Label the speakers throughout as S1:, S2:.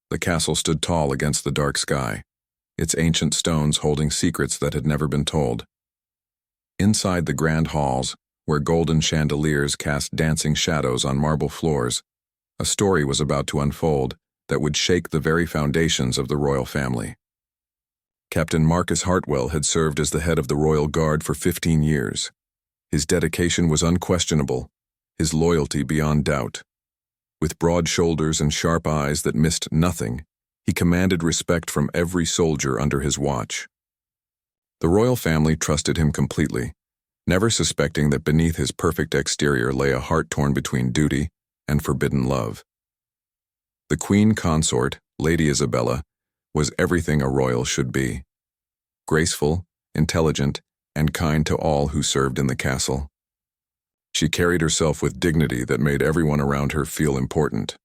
S1: The castle stood tall against the dark sky, its ancient stones holding secrets that had never been told. Inside the grand halls, where golden chandeliers cast dancing shadows on marble floors, a story was about to unfold that would shake the very foundations of the royal family. Captain Marcus Hartwell had served as the head of the Royal Guard for 15 years. His dedication was unquestionable, his loyalty beyond doubt. With broad shoulders and sharp eyes that missed nothing, he commanded respect from every soldier under his watch. The royal family trusted him completely, never suspecting that beneath his perfect exterior lay a heart torn between duty and forbidden love. The queen consort, Lady Isabella, was everything a royal should be. Graceful, intelligent, and kind to all who served in the castle. She carried herself with dignity that made everyone around her feel important.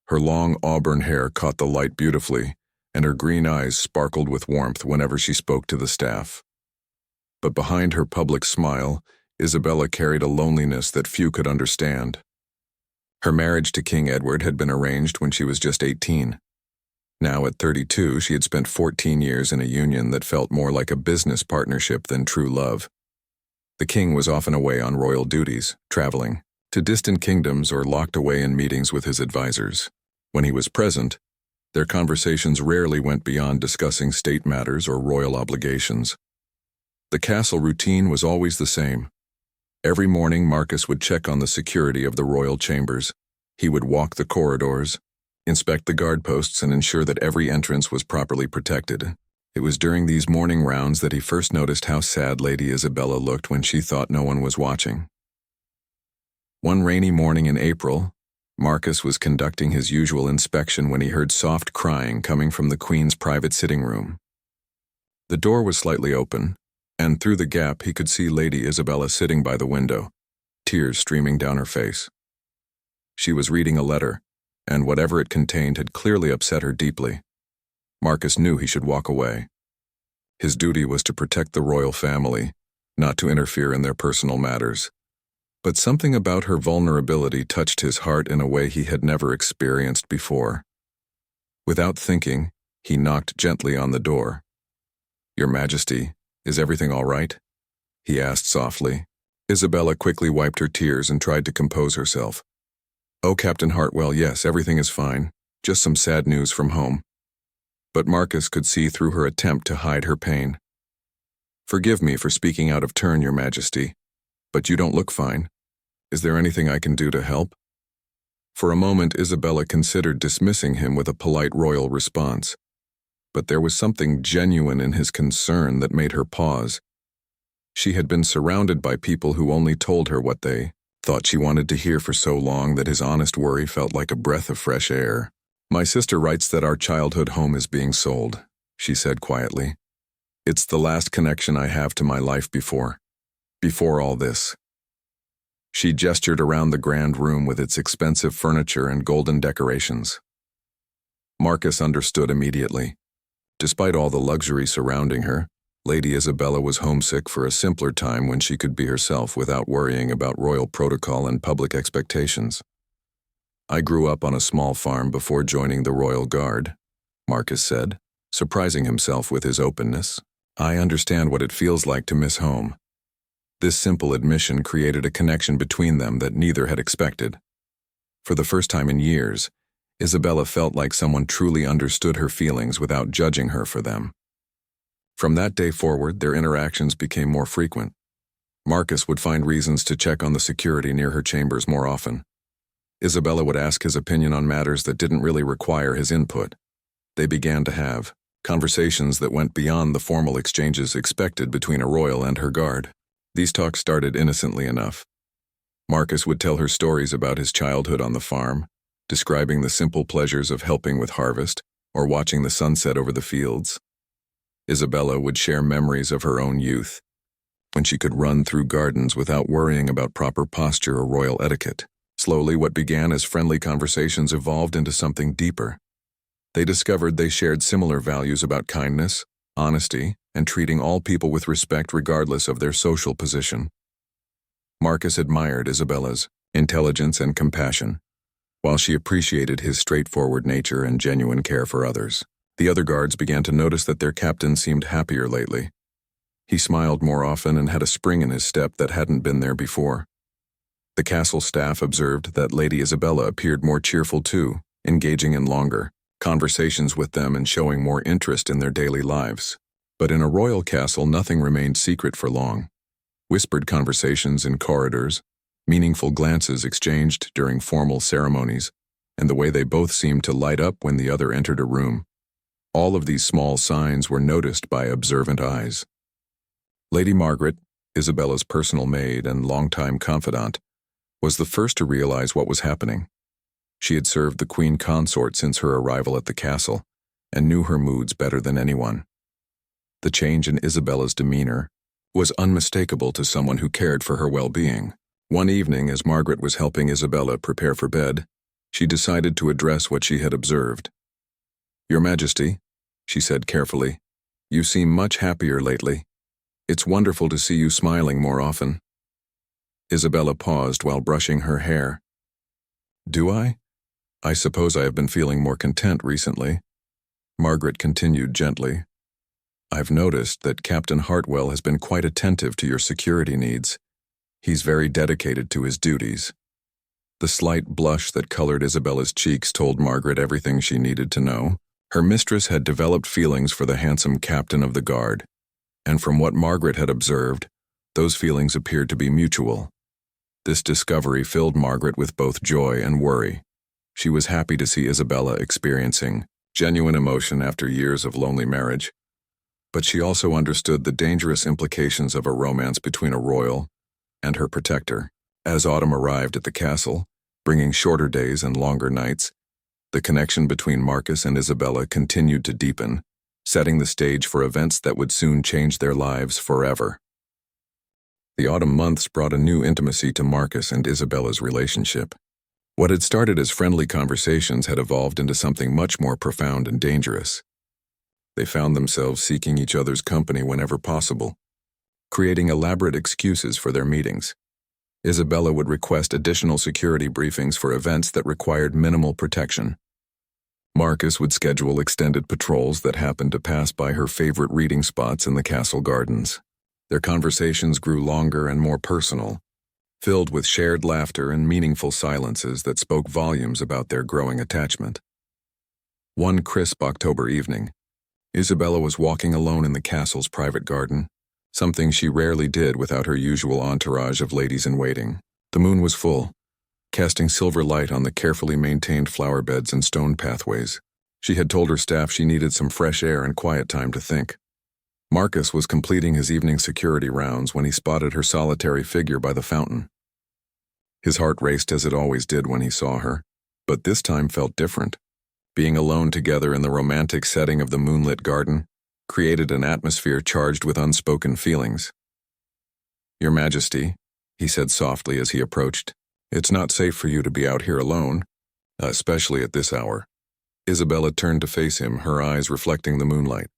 S1: Her long auburn hair caught the light beautifully, and her green eyes sparkled with warmth whenever she spoke to the staff. But behind her public smile, Isabella carried a loneliness that few could understand. Her marriage to King Edward had been arranged when she was just 18. Now, at 32, she had spent 14 years in a union that felt more like a business partnership than true love. The king was often away on royal duties, traveling to distant kingdoms or locked away in meetings with his advisors. When he was present, their conversations rarely went beyond discussing state matters or royal obligations. The castle routine was always the same. Every morning, Marcus would check on the security of the royal chambers. He would walk the corridors, inspect the guard posts, and ensure that every entrance was properly protected. It was during these morning rounds that he first noticed how sad Lady Isabella looked when she thought no one was watching. One rainy morning in April, Marcus was conducting his usual inspection when he heard soft crying coming from the Queen's private sitting room. The door was slightly open, and through the gap he could see Lady Isabella sitting by the window, tears streaming down her face. She was reading a letter, and whatever it contained had clearly upset her deeply. Marcus knew he should walk away. His duty was to protect the royal family, not to interfere in their personal matters. But something about her vulnerability touched his heart in a way he had never experienced before. Without thinking, he knocked gently on the door. "Your Majesty, is everything all right?" he asked softly. Isabella quickly wiped her tears and tried to compose herself. "Oh, Captain Hartwell, yes, everything is fine. Just some sad news from home." But Marcus could see through her attempt to hide her pain. "Forgive me for speaking out of turn, Your Majesty, but you don't look fine. Is there anything I can do to help?" For a moment, Isabella considered dismissing him with a polite royal response. But there was something genuine in his concern that made her pause. She had been surrounded by people who only told her what they thought she wanted to hear for so long that his honest worry felt like a breath of fresh air. "My sister writes that our childhood home is being sold," she said quietly. "It's the last connection I have to my life before all this." She gestured around the grand room with its expensive furniture and golden decorations. Marcus understood immediately. Despite all the luxury surrounding her, Lady Isabella was homesick for a simpler time when she could be herself without worrying about royal protocol and public expectations. "I grew up on a small farm before joining the Royal Guard," Marcus said, surprising himself with his openness. "I understand what it feels like to miss home." This simple admission created a connection between them that neither had expected. For the first time in years, Isabella felt like someone truly understood her feelings without judging her for them. From that day forward, their interactions became more frequent. Marcus would find reasons to check on the security near her chambers more often. Isabella would ask his opinion on matters that didn't really require his input. They began to have conversations that went beyond the formal exchanges expected between a royal and her guard. These talks started innocently enough. Marcus would tell her stories about his childhood on the farm, describing the simple pleasures of helping with harvest or watching the sunset over the fields. Isabella would share memories of her own youth, when she could run through gardens without worrying about proper posture or royal etiquette. Slowly, what began as friendly conversations evolved into something deeper. They discovered they shared similar values about kindness, honesty, and treating all people with respect regardless of their social position. Marcus admired Isabella's intelligence and compassion. while she appreciated his straightforward nature and genuine care for others. The other guards began to notice that their captain seemed happier lately. He smiled more often and had a spring in his step that hadn't been there before. The castle staff observed that Lady Isabella appeared more cheerful too, engaging in longer conversations with them and showing more interest in their daily lives. But in a royal castle, nothing remained secret for long. Whispered conversations in corridors, meaningful glances exchanged during formal ceremonies, and the way they both seemed to light up when the other entered a room. All of these small signs were noticed by observant eyes. Lady Margaret, Isabella's personal maid and longtime confidant, was the first to realize what was happening. She had served the queen consort since her arrival at the castle, and knew her moods better than anyone. The change in Isabella's demeanor was unmistakable to someone who cared for her well-being. One evening, as Margaret was helping Isabella prepare for bed, she decided to address what she had observed. "Your Majesty," she said carefully, "you seem much happier lately. It's wonderful to see you smiling more often." Isabella paused while brushing her hair. "Do I? I suppose I have been feeling more content recently." Margaret continued gently. "I've noticed that Captain Hartwell has been quite attentive to your security needs. He's very dedicated to his duties." The slight blush that colored Isabella's cheeks told Margaret everything she needed to know. Her mistress had developed feelings for the handsome captain of the guard, and from what Margaret had observed, those feelings appeared to be mutual. This discovery filled Margaret with both joy and worry. She was happy to see Isabella experiencing genuine emotion after years of lonely marriage, but she also understood the dangerous implications of a romance between a royal and her protector. As autumn arrived at the castle, bringing shorter days and longer nights, the connection between Marcus and Isabella continued to deepen, setting the stage for events that would soon change their lives forever. The autumn months brought a new intimacy to Marcus and Isabella's relationship. What had started as friendly conversations had evolved into something much more profound and dangerous. They found themselves seeking each other's company whenever possible, creating elaborate excuses for their meetings. Isabella would request additional security briefings for events that required minimal protection. Marcus would schedule extended patrols that happened to pass by her favorite reading spots in the castle gardens. Their conversations grew longer and more personal, filled with shared laughter and meaningful silences that spoke volumes about their growing attachment. One crisp October evening, Isabella was walking alone in the castle's private garden, something she rarely did without her usual entourage of ladies-in-waiting. The moon was full, casting silver light on the carefully maintained flower beds and stone pathways. She had told her staff she needed some fresh air and quiet time to think. Marcus was completing his evening security rounds when he spotted her solitary figure by the fountain. His heart raced as it always did when he saw her, but this time felt different. Being alone together in the romantic setting of the moonlit garden created an atmosphere charged with unspoken feelings. "Your Majesty," he said softly as he approached, "it's not safe for you to be out here alone, especially at this hour." Isabella turned to face him, her eyes reflecting the moonlight.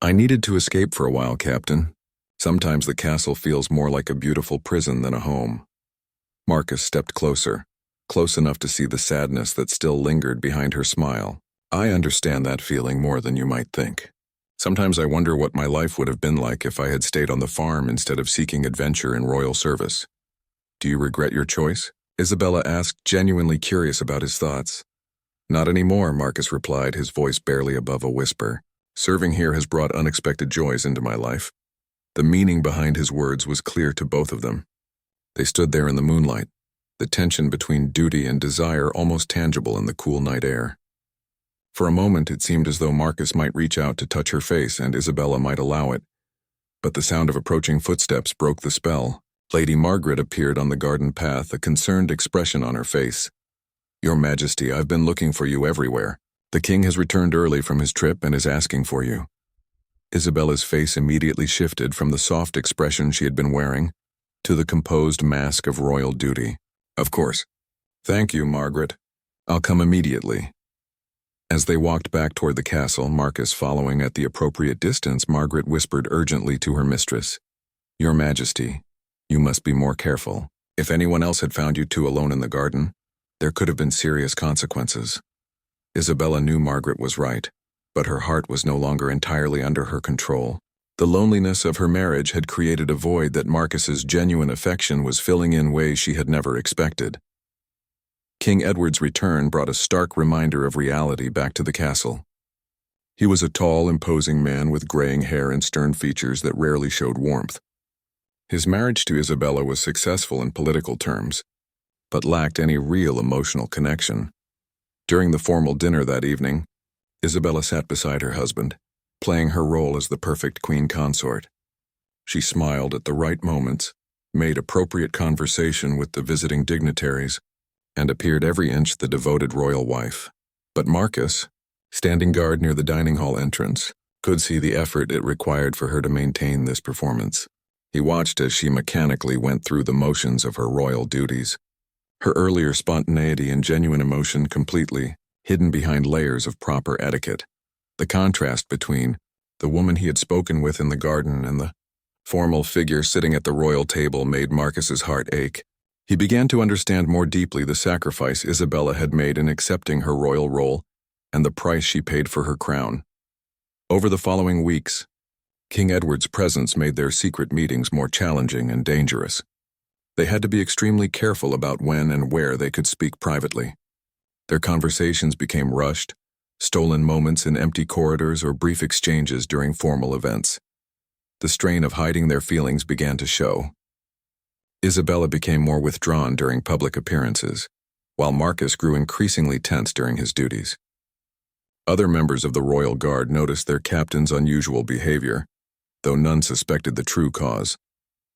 S1: "I needed to escape for a while, Captain. Sometimes the castle feels more like a beautiful prison than a home." Marcus stepped closer, close enough to see the sadness that still lingered behind her smile. "I understand that feeling more than you might think. Sometimes I wonder what my life would have been like if I had stayed on the farm instead of seeking adventure in royal service. Do you regret your choice?" Isabella asked, genuinely curious about his thoughts. "Not anymore," Marcus replied, his voice barely above a whisper. "Serving here has brought unexpected joys into my life." The meaning behind his words was clear to both of them. They stood there in the moonlight, the tension between duty and desire almost tangible in the cool night air. For a moment it seemed as though Marcus might reach out to touch her face and Isabella might allow it, but the sound of approaching footsteps broke the spell. Lady Margaret appeared on the garden path, a concerned expression on her face. "Your Majesty, I've been looking for you everywhere. The king has returned early from his trip and is asking for you." Isabella's face immediately shifted from the soft expression she had been wearing to the composed mask of royal duty. "Of course. Thank you, Margaret. I'll come immediately." As they walked back toward the castle, Marcus following at the appropriate distance, Margaret whispered urgently to her mistress, "Your Majesty, you must be more careful. If anyone else had found you two alone in the garden, There could have been serious consequences. Isabella knew Margaret was right, but her heart was no longer entirely under her control. The loneliness of her marriage had created a void that Marcus's genuine affection was filling in ways she had never expected. King Edward's return brought a stark reminder of reality back to the castle. He was a tall, imposing man with graying hair and stern features that rarely showed warmth. His marriage to Isabella was successful in political terms, but lacked any real emotional connection. During the formal dinner that evening, Isabella sat beside her husband, playing her role as the perfect queen consort. She smiled at the right moments, made appropriate conversation with the visiting dignitaries, and appeared every inch the devoted royal wife. But Marcus, standing guard near the dining hall entrance, could see the effort it required for her to maintain this performance. He watched as she mechanically went through the motions of her royal duties, her earlier spontaneity and genuine emotion completely hidden behind layers of proper etiquette. The contrast between the woman he had spoken with in the garden and the formal figure sitting at the royal table made Marcus's heart ache. He began to understand more deeply the sacrifice Isabella had made in accepting her royal role and the price she paid for her crown. Over the following weeks, King Edward's presence made their secret meetings more challenging and dangerous. They had to be extremely careful about when and where they could speak privately. Their conversations became rushed, stolen moments in empty corridors or brief exchanges during formal events. The strain of hiding their feelings began to show. Isabella became more withdrawn during public appearances, while Marcus grew increasingly tense during his duties. Other members of the royal guard noticed their captain's unusual behavior, though none suspected the true cause.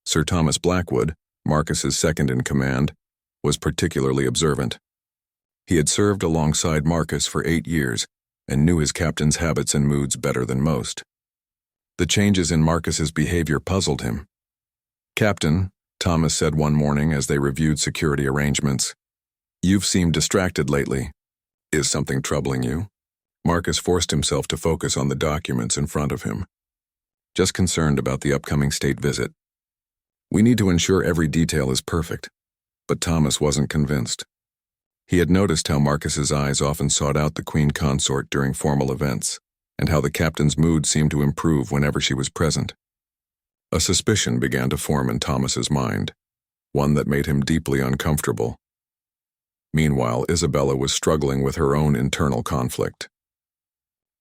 S1: Sir Thomas Blackwood, Marcus's second in command, was particularly observant. He had served alongside Marcus for 8 years and knew his captain's habits and moods better than most. The changes in Marcus's behavior puzzled him. "Captain," Thomas said one morning as they reviewed security arrangements, "you've seemed distracted lately. Is something troubling you?" Marcus forced himself to focus on the documents in front of him. "Just concerned about the upcoming state visit. We need to ensure every detail is perfect." But Thomas wasn't convinced. He had noticed how Marcus's eyes often sought out the queen consort during formal events, and how the captain's mood seemed to improve whenever she was present. A suspicion began to form in Thomas's mind, one that made him deeply uncomfortable. Meanwhile, Isabella was struggling with her own internal conflict.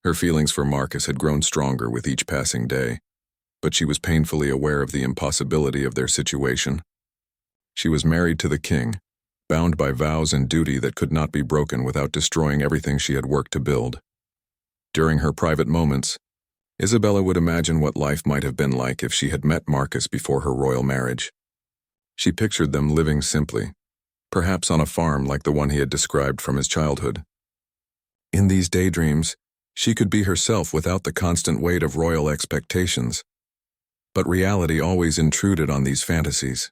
S1: Her feelings for Marcus had grown stronger with each passing day, but she was painfully aware of the impossibility of their situation. She was married to the king, bound by vows and duty that could not be broken without destroying everything she had worked to build. During her private moments, Isabella would imagine what life might have been like if she had met Marcus before her royal marriage. She pictured them living simply, perhaps on a farm like the one he had described from his childhood. In these daydreams, she could be herself without the constant weight of royal expectations. But reality always intruded on these fantasies.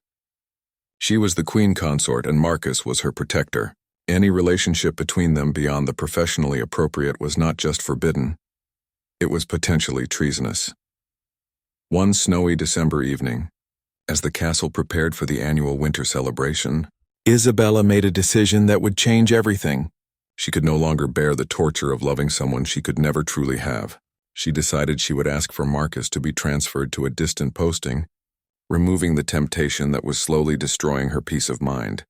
S1: She was the queen consort and Marcus was her protector. Any relationship between them beyond the professionally appropriate was not just forbidden, it was potentially treasonous. One snowy December evening, as the castle prepared for the annual winter celebration, Isabella made a decision that would change everything. She could no longer bear the torture of loving someone she could never truly have. She decided she would ask for Marcus to be transferred to a distant posting, removing the temptation that was slowly destroying her peace of mind.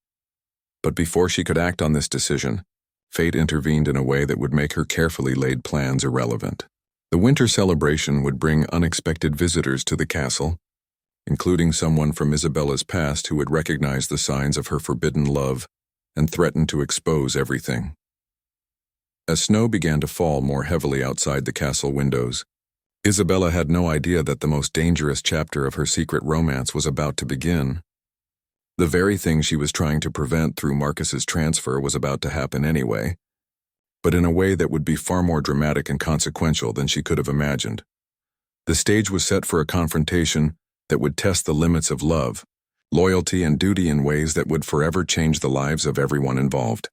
S1: But before she could act on this decision, fate intervened in a way that would make her carefully laid plans irrelevant. The winter celebration would bring unexpected visitors to the castle, including someone from Isabella's past who would recognize the signs of her forbidden love and threaten to expose everything. As snow began to fall more heavily outside the castle windows, Isabella had no idea that the most dangerous chapter of her secret romance was about to begin. The very thing she was trying to prevent through Marcus's transfer was about to happen anyway, but in a way that would be far more dramatic and consequential than she could have imagined. The stage was set for a confrontation that would test the limits of love, loyalty, and duty in ways that would forever change the lives of everyone involved.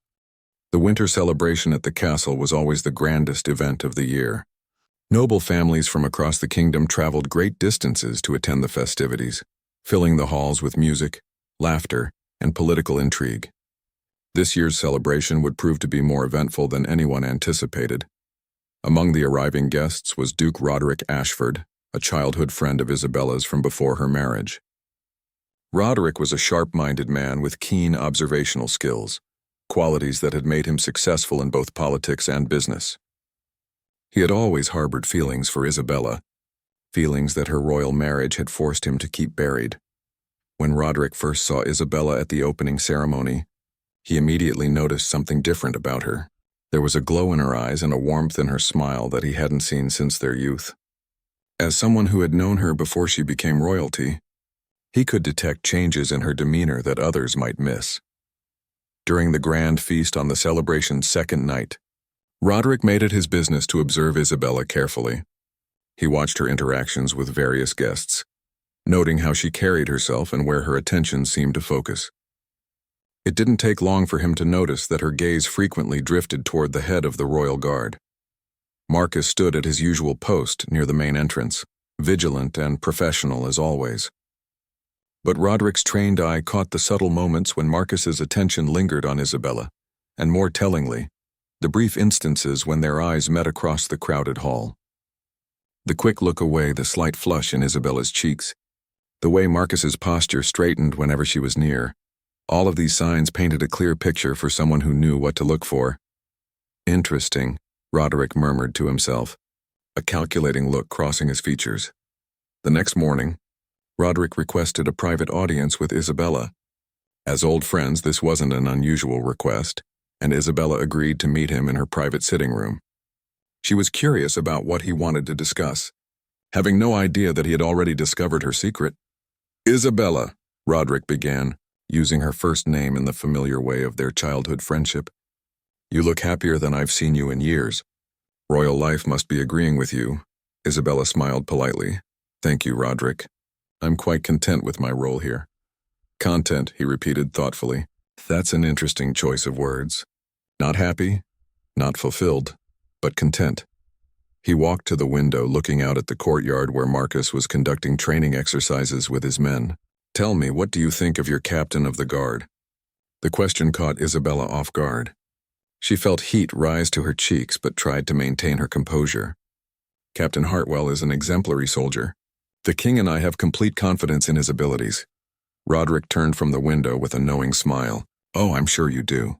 S1: The winter celebration at the castle was always the grandest event of the year. Noble families from across the kingdom traveled great distances to attend the festivities, filling the halls with music, laughter, and political intrigue. This year's celebration would prove to be more eventful than anyone anticipated. Among the arriving guests was Duke Roderick Ashford, a childhood friend of Isabella's from before her marriage. Roderick was a sharp-minded man with keen observational skills, qualities that had made him successful in both politics and business. He had always harbored feelings for Isabella, feelings that her royal marriage had forced him to keep buried. When Roderick first saw Isabella at the opening ceremony, he immediately noticed something different about her. There was a glow in her eyes and a warmth in her smile that he hadn't seen since their youth. As someone who had known her before she became royalty, he could detect changes in her demeanor that others might miss. During the grand feast on the celebration's second night, Roderick made it his business to observe Isabella carefully. He watched her interactions with various guests, noting how she carried herself and where her attention seemed to focus. It didn't take long for him to notice that her gaze frequently drifted toward the head of the royal guard. Marcus stood at his usual post near the main entrance, vigilant and professional as always. But Roderick's trained eye caught the subtle moments when Marcus's attention lingered on Isabella, and more tellingly, the brief instances when their eyes met across the crowded hall. The quick look away, the slight flush in Isabella's cheeks, the way Marcus's posture straightened whenever she was near, all of these signs painted a clear picture for someone who knew what to look for. Interesting, Roderick murmured to himself, a calculating look crossing his features. The next morning, Roderick requested a private audience with Isabella. As old friends, this wasn't an unusual request, and Isabella agreed to meet him in her private sitting room. She was curious about what he wanted to discuss, having no idea that he had already discovered her secret. "Isabella," Roderick began, using her first name in the familiar way of their childhood friendship. "You look happier than I've seen you in years. Royal life must be agreeing with you." Isabella smiled politely. "Thank you, Roderick. I'm quite content with my role here." "Content," he repeated thoughtfully. "That's an interesting choice of words. Not happy, not fulfilled, but content." He walked to the window, looking out at the courtyard where Marcus was conducting training exercises with his men. "Tell me, what do you think of your captain of the guard?" The question caught Isabella off guard. She felt heat rise to her cheeks but tried to maintain her composure. "Captain Hartwell is an exemplary soldier. The king and I have complete confidence in his abilities." Roderick turned from the window with a knowing smile. "Oh, I'm sure you do.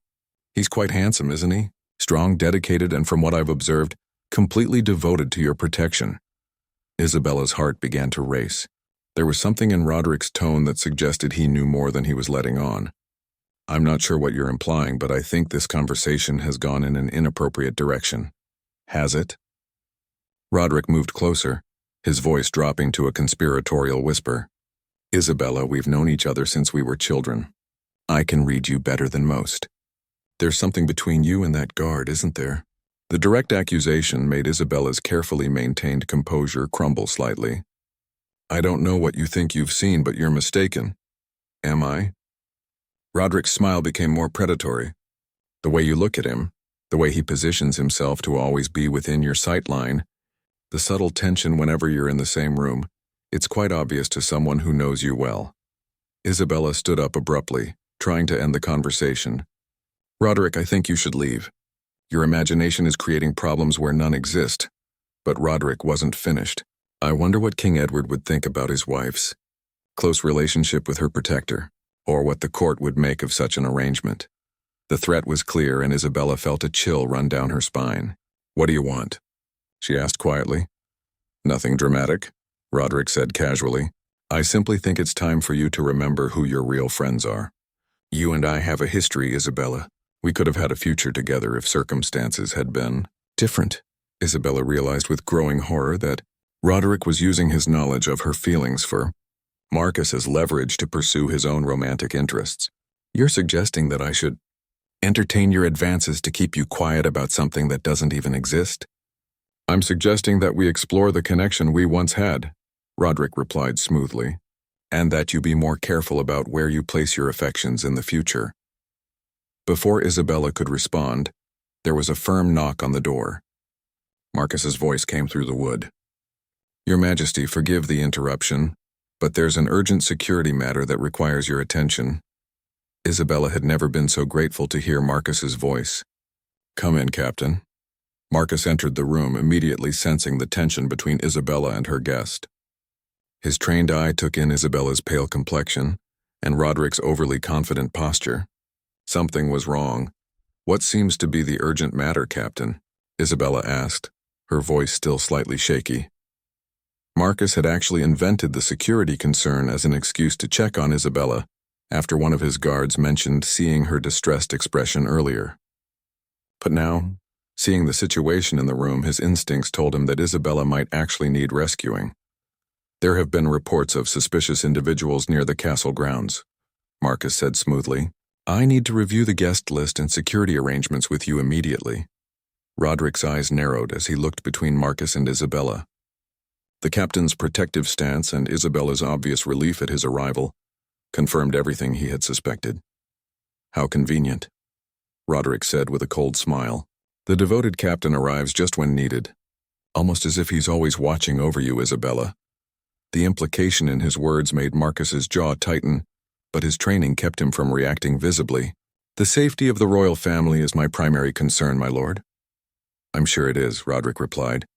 S1: He's quite handsome, isn't he? Strong, dedicated, and from what I've observed, completely devoted to your protection." Isabella's heart began to race. There was something in Roderick's tone that suggested he knew more than he was letting on. "I'm not sure what you're implying, but I think this conversation has gone in an inappropriate direction." "Has it?" Roderick moved closer, his voice dropping to a conspiratorial whisper. "Isabella, we've known each other since we were children. I can read you better than most. There's something between you and that guard, isn't there?" The direct accusation made Isabella's carefully maintained composure crumble slightly. "I don't know what you think you've seen, but you're mistaken." "Am I?" Roderick's smile became more predatory. "The way you look at him, the way he positions himself to always be within your sight line, the subtle tension whenever you're in the same room, it's quite obvious to someone who knows you well." Isabella stood up abruptly, trying to end the conversation. "Roderick, I think you should leave. Your imagination is creating problems where none exist." But Roderick wasn't finished. "I wonder what King Edward would think about his wife's close relationship with her protector, or what the court would make of such an arrangement." The threat was clear, and Isabella felt a chill run down her spine. "What do you want?" she asked quietly. "Nothing dramatic," Roderick said casually. "I simply think it's time for you to remember who your real friends are. You and I have a history, Isabella. We could have had a future together if circumstances had been different." Isabella realized with growing horror that Roderick was using his knowledge of her feelings for Marcus as leverage to pursue his own romantic interests. "You're suggesting that I should entertain your advances to keep you quiet about something that doesn't even exist?" "I'm suggesting that we explore the connection we once had," Roderick replied smoothly, "and that you be more careful about where you place your affections in the future." Before Isabella could respond, there was a firm knock on the door. Marcus's voice came through the wood. "Your Majesty, forgive the interruption, but there's an urgent security matter that requires your attention." Isabella had never been so grateful to hear Marcus's voice. "Come in, Captain." Marcus entered the room, immediately sensing the tension between Isabella and her guest. His trained eye took in Isabella's pale complexion and Roderick's overly confident posture. Something was wrong. "What seems to be the urgent matter, Captain?" Isabella asked, her voice still slightly shaky. Marcus had actually invented the security concern as an excuse to check on Isabella after one of his guards mentioned seeing her distressed expression earlier. But now, seeing the situation in the room, his instincts told him that Isabella might actually need rescuing. "There have been reports of suspicious individuals near the castle grounds," Marcus said smoothly. "I need to review the guest list and security arrangements with you immediately." Roderick's eyes narrowed as he looked between Marcus and Isabella. The captain's protective stance and Isabella's obvious relief at his arrival confirmed everything he had suspected. "How convenient," Roderick said with a cold smile. "The devoted captain arrives just when needed. Almost as if he's always watching over you, Isabella." The implication in his words made Marcus's jaw tighten, but his training kept him from reacting visibly. "The safety of the royal family is my primary concern, my lord." "I'm sure it is," Roderick replied.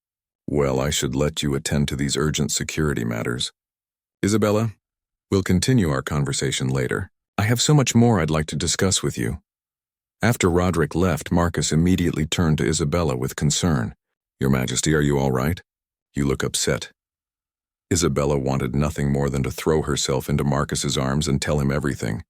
S1: "Well, I should let you attend to these urgent security matters. Isabella, we'll continue our conversation later. I have so much more I'd like to discuss with you." After Roderick left, Marcus immediately turned to Isabella with concern. "Your Majesty, are you all right? You look upset." Isabella wanted nothing more than to throw herself into Marcus's arms and tell him everything,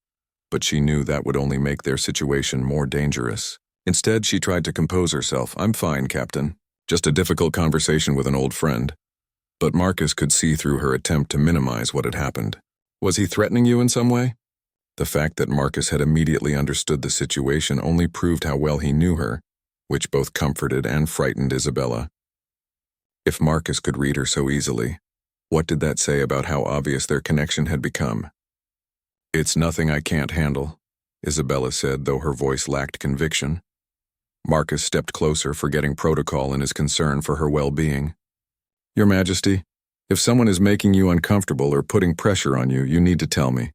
S1: but she knew that would only make their situation more dangerous. Instead, she tried to compose herself. "I'm fine, Captain. Just a difficult conversation with an old friend." But Marcus could see through her attempt to minimize what had happened. "Was he threatening you in some way?" The fact that Marcus had immediately understood the situation only proved how well he knew her, which both comforted and frightened Isabella. If Marcus could read her so easily, what did that say about how obvious their connection had become? "It's nothing I can't handle," Isabella said, though her voice lacked conviction. Marcus stepped closer, forgetting protocol in his concern for her well-being. "Your Majesty, if someone is making you uncomfortable or putting pressure on you, you need to tell me.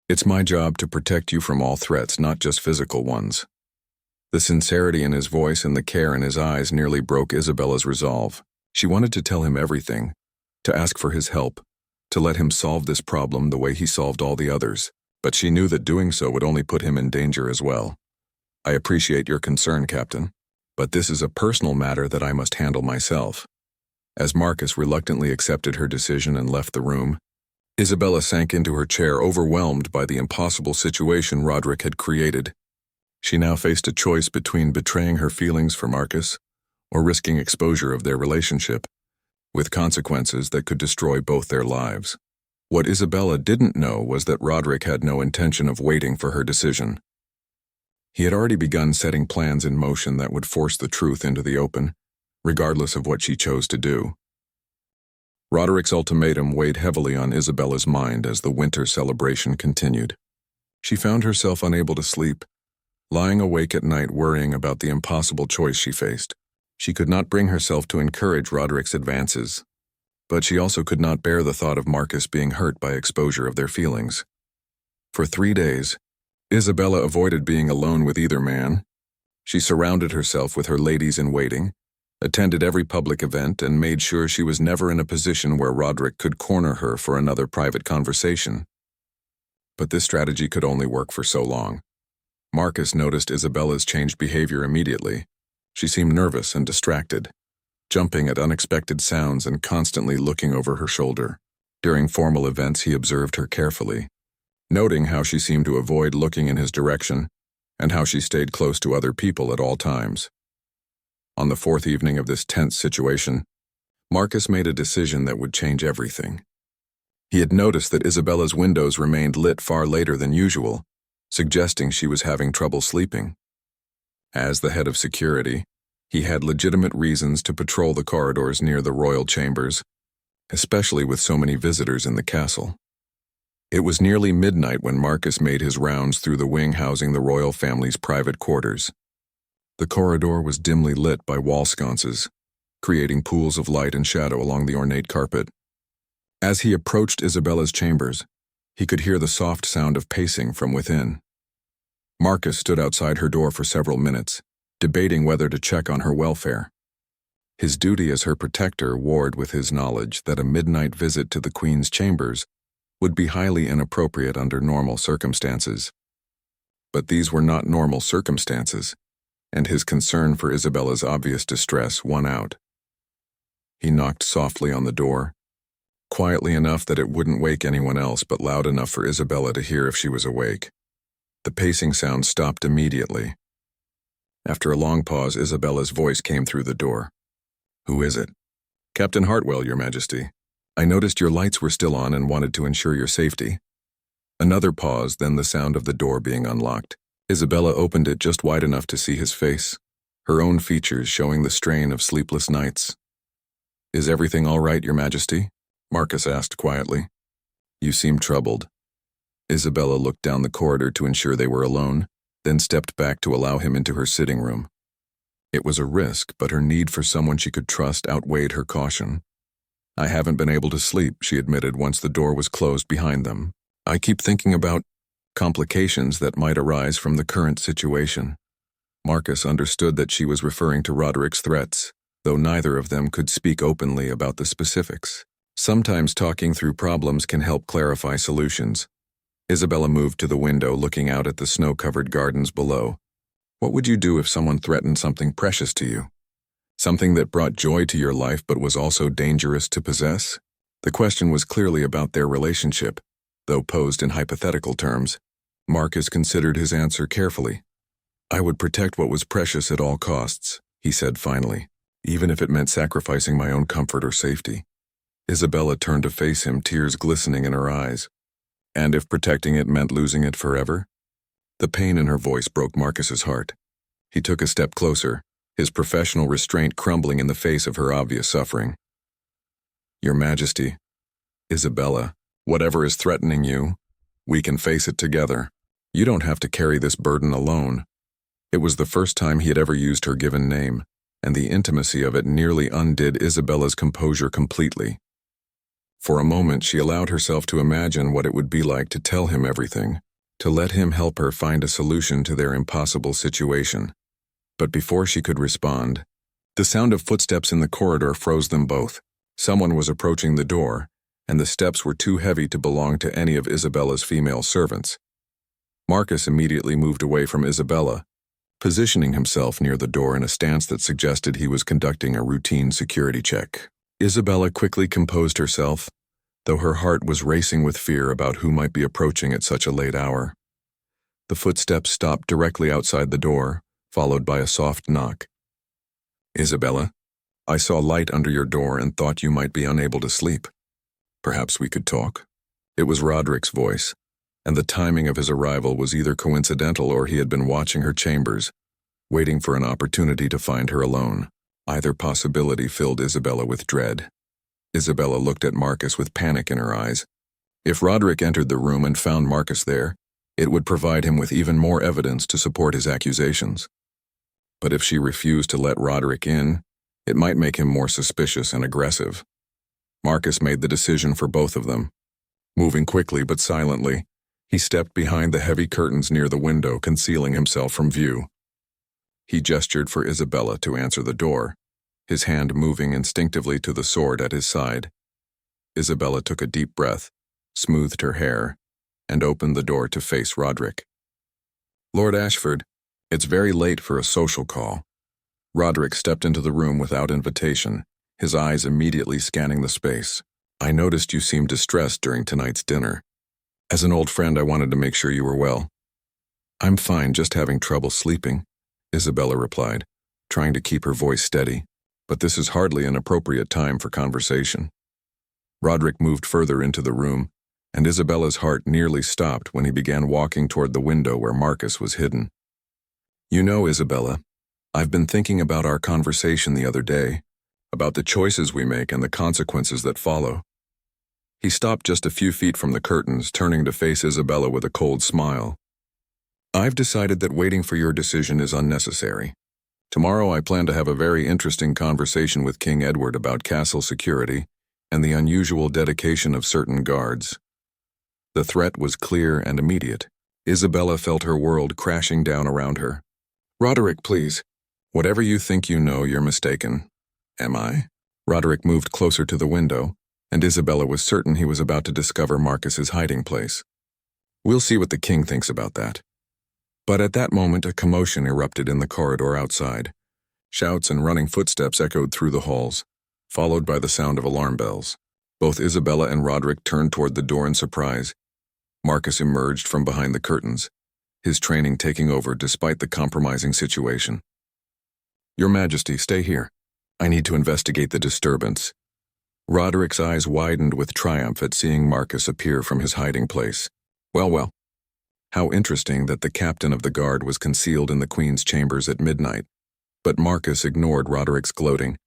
S1: It's my job to protect you from all threats, not just physical ones." The sincerity in his voice and the care in his eyes nearly broke Isabella's resolve. She wanted to tell him everything, to ask for his help, to let him solve this problem the way he solved all the others, but she knew that doing so would only put him in danger as well. "I appreciate your concern, Captain, but this is a personal matter that I must handle myself." As Marcus reluctantly accepted her decision and left the room, Isabella sank into her chair, overwhelmed by the impossible situation Roderick had created. She now faced a choice between betraying her feelings for Marcus or risking exposure of their relationship, with consequences that could destroy both their lives. What Isabella didn't know was that Roderick had no intention of waiting for her decision. He had already begun setting plans in motion that would force the truth into the open, regardless of what she chose to do. Roderick's ultimatum weighed heavily on Isabella's mind as the winter celebration continued. She found herself unable to sleep, lying awake at night worrying about the impossible choice she faced. She could not bring herself to encourage Roderick's advances, but she also could not bear the thought of Marcus being hurt by exposure of their feelings. For 3 days, Isabella avoided being alone with either man. She surrounded herself with her ladies-in-waiting, attended every public event, and made sure she was never in a position where Roderick could corner her for another private conversation. But this strategy could only work for so long. Marcus noticed Isabella's changed behavior immediately. She seemed nervous and distracted, jumping at unexpected sounds and constantly looking over her shoulder. During formal events, he observed her carefully, noting how she seemed to avoid looking in his direction and how she stayed close to other people at all times. On the 4th evening of this tense situation, Marcus made a decision that would change everything. He had noticed that Isabella's windows remained lit far later than usual, suggesting she was having trouble sleeping. As the head of security, he had legitimate reasons to patrol the corridors near the royal chambers, especially with so many visitors in the castle. It was nearly midnight when Marcus made his rounds through the wing housing the royal family's private quarters. The corridor was dimly lit by wall sconces, creating pools of light and shadow along the ornate carpet. As he approached Isabella's chambers, he could hear the soft sound of pacing from within. Marcus stood outside her door for several minutes, debating whether to check on her welfare. His duty as her protector warred with his knowledge that a midnight visit to the Queen's chambers would be highly inappropriate under normal circumstances. But these were not normal circumstances, and his concern for Isabella's obvious distress won out. He knocked softly on the door, quietly enough that it wouldn't wake anyone else but loud enough for Isabella to hear if she was awake. The pacing sound stopped immediately. After a long pause, Isabella's voice came through the door. "Who is it?" "Captain Hartwell, Your Majesty. I noticed your lights were still on and wanted to ensure your safety." Another pause, then the sound of the door being unlocked. Isabella opened it just wide enough to see his face, her own features showing the strain of sleepless nights. "Is everything all right, Your Majesty?" Marcus asked quietly. "You seem troubled." Isabella looked down the corridor to ensure they were alone, then stepped back to allow him into her sitting room. It was a risk, but her need for someone she could trust outweighed her caution. "I haven't been able to sleep," she admitted once the door was closed behind them. "I keep thinking about complications that might arise from the current situation." Marcus understood that she was referring to Roderick's threats, though neither of them could speak openly about the specifics. Sometimes talking through problems can help clarify solutions. Isabella moved to the window, looking out at the snow-covered gardens below. "What would you do if someone threatened something precious to you? Something that brought joy to your life but was also dangerous to possess?" The question was clearly about their relationship, though posed in hypothetical terms. Marcus considered his answer carefully. "I would protect what was precious at all costs," he said finally, "even if it meant sacrificing my own comfort or safety." Isabella turned to face him, tears glistening in her eyes. "And if protecting it meant losing it forever?" The pain in her voice broke Marcus's heart. He took a step closer, his professional restraint crumbling in the face of her obvious suffering. "Your Majesty, Isabella, whatever is threatening you, we can face it together. You don't have to carry this burden alone." It was the first time he had ever used her given name, and the intimacy of it nearly undid Isabella's composure completely. For a moment, she allowed herself to imagine what it would be like to tell him everything, to let him help her find a solution to their impossible situation. But before she could respond, the sound of footsteps in the corridor froze them both. Someone was approaching the door, and the steps were too heavy to belong to any of Isabella's female servants. Marcus immediately moved away from Isabella, positioning himself near the door in a stance that suggested he was conducting a routine security check. Isabella quickly composed herself, though her heart was racing with fear about who might be approaching at such a late hour. The footsteps stopped directly outside the door, followed by a soft knock. "Isabella, I saw light under your door and thought you might be unable to sleep. Perhaps we could talk?" It was Roderick's voice, and the timing of his arrival was either coincidental or he had been watching her chambers, waiting for an opportunity to find her alone. Either possibility filled Isabella with dread. Isabella looked at Marcus with panic in her eyes. If Roderick entered the room and found Marcus there, it would provide him with even more evidence to support his accusations. But if she refused to let Roderick in, it might make him more suspicious and aggressive. Marcus made the decision for both of them. Moving quickly but silently, he stepped behind the heavy curtains near the window, concealing himself from view. He gestured for Isabella to answer the door, his hand moving instinctively to the sword at his side. Isabella took a deep breath, smoothed her hair, and opened the door to face Roderick. "Lord Ashford, it's very late for a social call." Roderick stepped into the room without invitation, his eyes immediately scanning the space. "I noticed you seemed distressed during tonight's dinner. As an old friend, I wanted to make sure you were well." "I'm fine, just having trouble sleeping," Isabella replied, trying to keep her voice steady. "But this is hardly an appropriate time for conversation." Roderick moved further into the room, and Isabella's heart nearly stopped when he began walking toward the window where Marcus was hidden. "You know, Isabella, I've been thinking about our conversation the other day, about the choices we make and the consequences that follow." He stopped just a few feet from the curtains, turning to face Isabella with a cold smile. "I've decided that waiting for your decision is unnecessary. Tomorrow I plan to have a very interesting conversation with King Edward about castle security and the unusual dedication of certain guards." The threat was clear and immediate. Isabella felt her world crashing down around her. Roderick, please. Whatever you think you know, you're mistaken. Am I? Roderick moved closer to the window, and Isabella was certain he was about to discover Marcus's hiding place. We'll see what the king thinks about that. But at that moment, a commotion erupted in the corridor outside. Shouts and running footsteps echoed through the halls, followed by the sound of alarm bells. Both Isabella and Roderick turned toward the door in surprise. Marcus emerged from behind the curtains, his training taking over despite the compromising situation. Your Majesty, stay here. I need to investigate the disturbance. Roderick's eyes widened with triumph at seeing Marcus appear from his hiding place. Well. How interesting that the captain of the guard was concealed in the Queen's chambers at midnight. But Marcus ignored Roderick's gloating.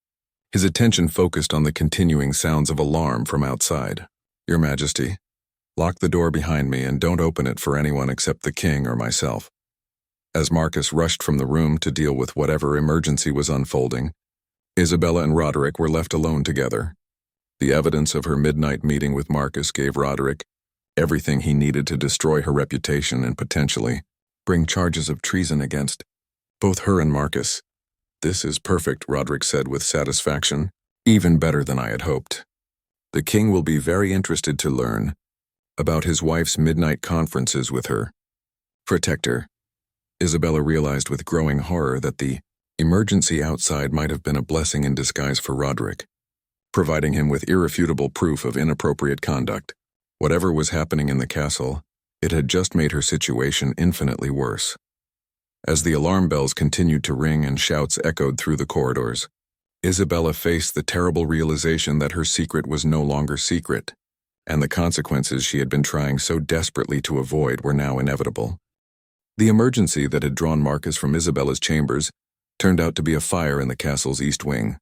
S1: His attention focused on the continuing sounds of alarm from outside. Your Majesty, lock the door behind me and don't open it for anyone except the king or myself. As Marcus rushed from the room to deal with whatever emergency was unfolding, Isabella and Roderick were left alone together. The evidence of her midnight meeting with Marcus gave Roderick everything he needed to destroy her reputation and potentially bring charges of treason against both her and Marcus. This is perfect, Roderick said with satisfaction. Even better than I had hoped. The king will be very interested to learn about his wife's midnight conferences with her protector. Isabella realized with growing horror that the emergency outside might have been a blessing in disguise for Roderick, providing him with irrefutable proof of inappropriate conduct. Whatever was happening in the castle, it had just made her situation infinitely worse. As the alarm bells continued to ring and shouts echoed through the corridors, Isabella faced the terrible realization that her secret was no longer secret, and the consequences she had been trying so desperately to avoid were now inevitable. The emergency that had drawn Marcus from Isabella's chambers turned out to be a fire in the castle's east wing.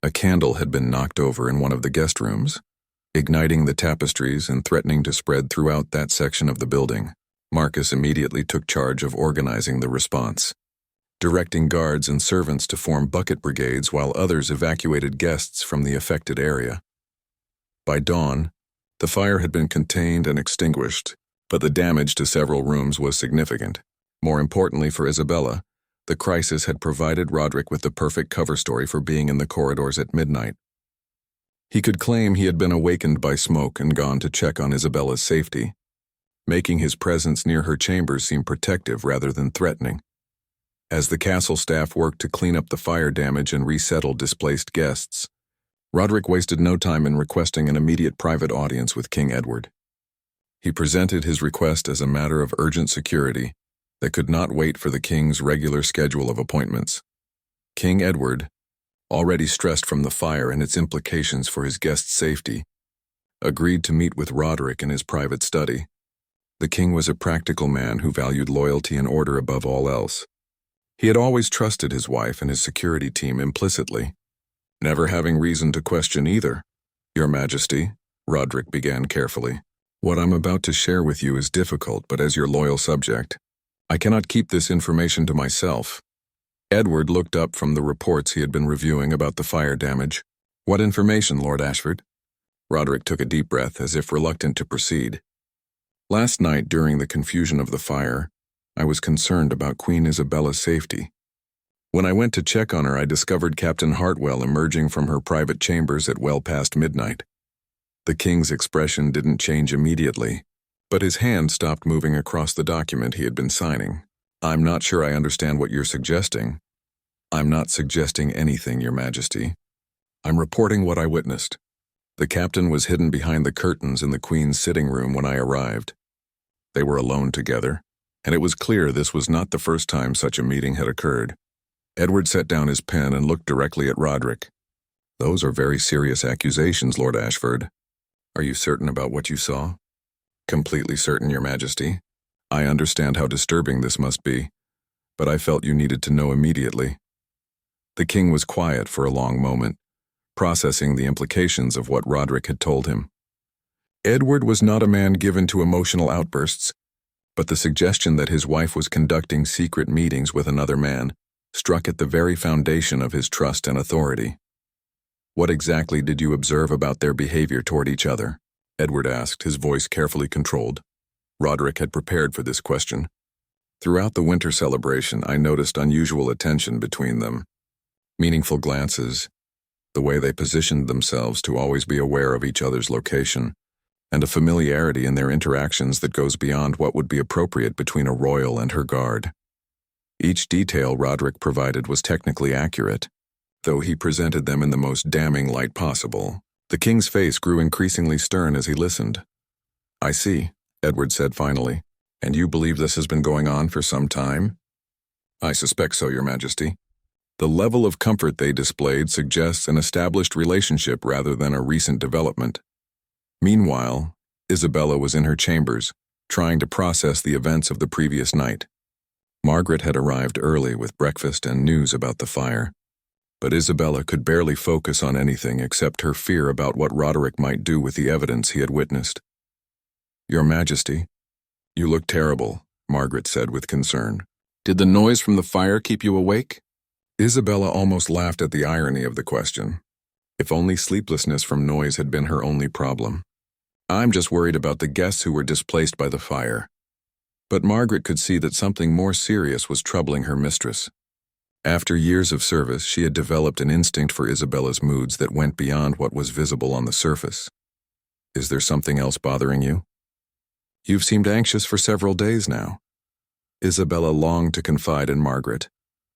S1: A candle had been knocked over in one of the guest rooms, igniting the tapestries and threatening to spread throughout that section of the building. Marcus immediately took charge of organizing the response, directing guards and servants to form bucket brigades while others evacuated guests from the affected area. By dawn, the fire had been contained and extinguished, but the damage to several rooms was significant. More importantly for Isabella, the crisis had provided Roderick with the perfect cover story for being in the corridors at midnight. He could claim he had been awakened by smoke and gone to check on Isabella's safety, making his presence near her chambers seem protective rather than threatening. As the castle staff worked to clean up the fire damage and resettle displaced guests, Roderick wasted no time in requesting an immediate private audience with King Edward. He presented his request as a matter of urgent security that could not wait for the king's regular schedule of appointments. King Edward, already stressed from the fire and its implications for his guests' safety, agreed to meet with Roderick in his private study. The king was a practical man who valued loyalty and order above all else. He had always trusted his wife and his security team implicitly, never having reason to question either. Your Majesty, Roderick began carefully, what I'm about to share with you is difficult, but as your loyal subject, I cannot keep this information to myself. Edward looked up from the reports he had been reviewing about the fire damage. What information, Lord Ashford? Roderick took a deep breath as if reluctant to proceed. Last night, during the confusion of the fire, I was concerned about Queen Isabella's safety. When I went to check on her, I discovered Captain Hartwell emerging from her private chambers at well past midnight. The king's expression didn't change immediately, but his hand stopped moving across the document he had been signing. I'm not sure I understand what you're suggesting. I'm not suggesting anything, Your Majesty. I'm reporting what I witnessed. The captain was hidden behind the curtains in the Queen's sitting room when I arrived. They were alone together, and it was clear this was not the first time such a meeting had occurred. Edward set down his pen and looked directly at Roderick. Those are very serious accusations, Lord Ashford. Are you certain about what you saw? Completely certain, Your Majesty. I understand how disturbing this must be, but I felt you needed to know immediately. The king was quiet for a long moment, processing the implications of what Roderick had told him. Edward was not a man given to emotional outbursts, but the suggestion that his wife was conducting secret meetings with another man struck at the very foundation of his trust and authority. What exactly did you observe about their behavior toward each other? Edward asked, his voice carefully controlled. Roderick had prepared for this question. Throughout the winter celebration, I noticed unusual attention between them. Meaningful glances, the way they positioned themselves to always be aware of each other's location, and a familiarity in their interactions that goes beyond what would be appropriate between a royal and her guard. Each detail Roderick provided was technically accurate, though he presented them in the most damning light possible. The king's face grew increasingly stern as he listened. "I see," Edward said finally. "And you believe this has been going on for some time?" "I suspect so, Your Majesty." The level of comfort they displayed suggests an established relationship rather than a recent development. Meanwhile, Isabella was in her chambers, trying to process the events of the previous night. Margaret had arrived early with breakfast and news about the fire. But Isabella could barely focus on anything except her fear about what Roderick might do with the evidence he had witnessed. "Your Majesty, you look terrible," Margaret said with concern. "Did the noise from the fire keep you awake?" Isabella almost laughed at the irony of the question. If only sleeplessness from noise had been her only problem. "I'm just worried about the guests who were displaced by the fire." But Margaret could see that something more serious was troubling her mistress. After years of service, she had developed an instinct for Isabella's moods that went beyond what was visible on the surface. "Is there something else bothering you?" "You've seemed anxious for several days now." Isabella longed to confide in Margaret,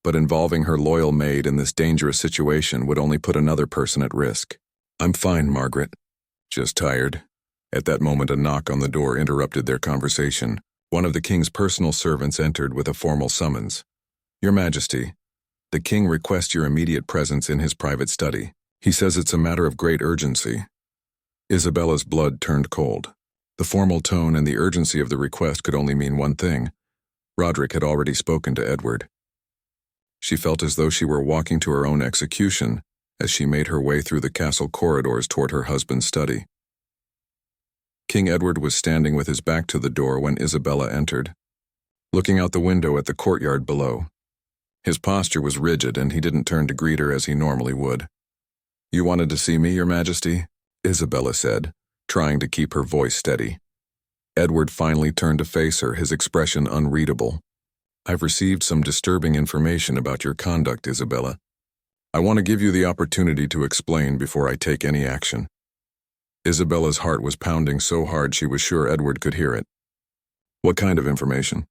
S1: but involving her loyal maid in this dangerous situation would only put another person at risk. "I'm fine, Margaret. Just tired." At that moment, a knock on the door interrupted their conversation. One of the king's personal servants entered with a formal summons. "Your Majesty, the king requests your immediate presence in his private study. He says it's a matter of great urgency." Isabella's blood turned cold. The formal tone and the urgency of the request could only mean one thing. Roderick had already spoken to Edward. She felt as though she were walking to her own execution as she made her way through the castle corridors toward her husband's study. King Edward was standing with his back to the door when Isabella entered, looking out the window at the courtyard below. His posture was rigid and he didn't turn to greet her as he normally would. "You wanted to see me, Your Majesty?" Isabella said, trying to keep her voice steady. Edward finally turned to face her, his expression unreadable. "I've received some disturbing information about your conduct, Isabella. I want to give you the opportunity to explain before I take any action." Isabella's heart was pounding so hard she was sure Edward could hear it. "What kind of information?"